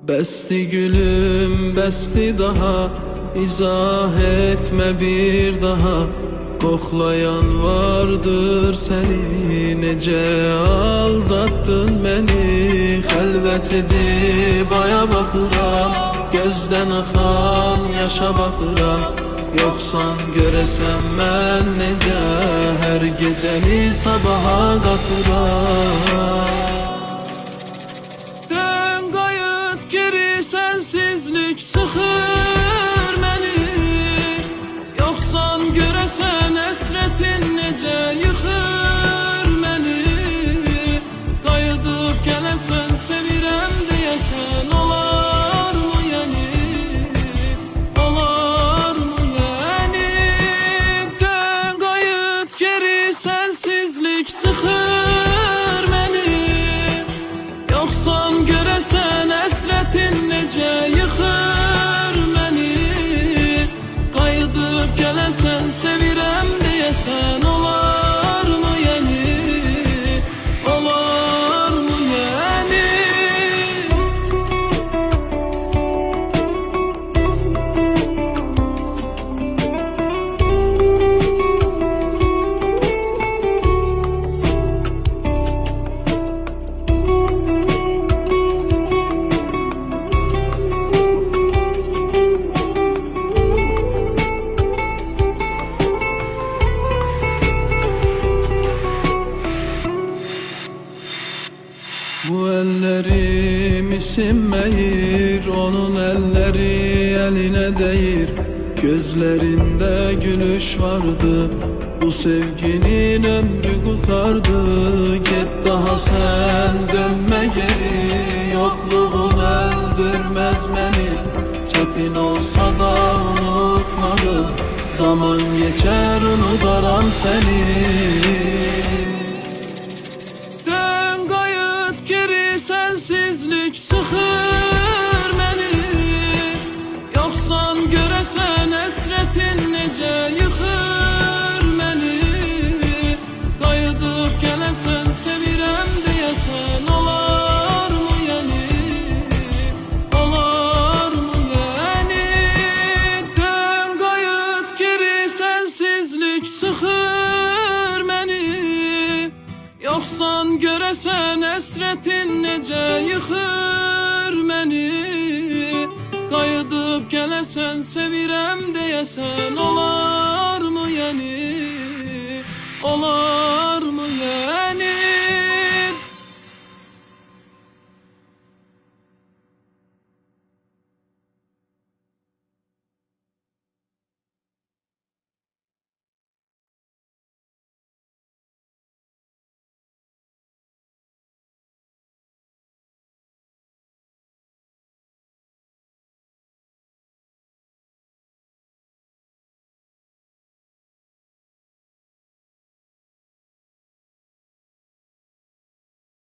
Besti gülüm besti daha, izah etme bir daha. Koklayan vardır seni, nece aldattın beni. Helvet edip aya bakıram, gözden akan yaşa bakıram. Yoksan göresem ben nece, her geceni sabaha katıram. Sensizlik sıxır məni, yoxsan görəsən əsrətin necə yıxır məni. Qayıdıb gələsən sevirəm deyəsən, olarmı yəni, olarmı yəni. Dön qayıt geri, sensizlik sıxır məni, yoxsan görəsən əsrətin necə yıxır məni. Qayıdıb gələsən sevirəm deyəsən, olarmı yəni, olarmı yəni. Bu ellerim isinmeyir, onun elleri eline değir. Gözlerinde gülüş vardı, bu sevginin ömrü kurtardı. Git daha sen dönme geri, yokluğun öldürmez beni. Çetin olsa da unutmadım, zaman geçer unuturam seni. Sensizlik sıxır məni, yoxsan görəsən əsrətin necə yıxır məni. Qayıdıb gələsən sevirəm deyəsən, olarmı yəni, olarmı yəni. Dön qayıt geri, sensizlik sıxır məni, yoxsan görəsən əsrətin necə yıxır məni. Qayıdıb gələsən sevirəm deyəsən, olarmı yəni, olarmı yəni.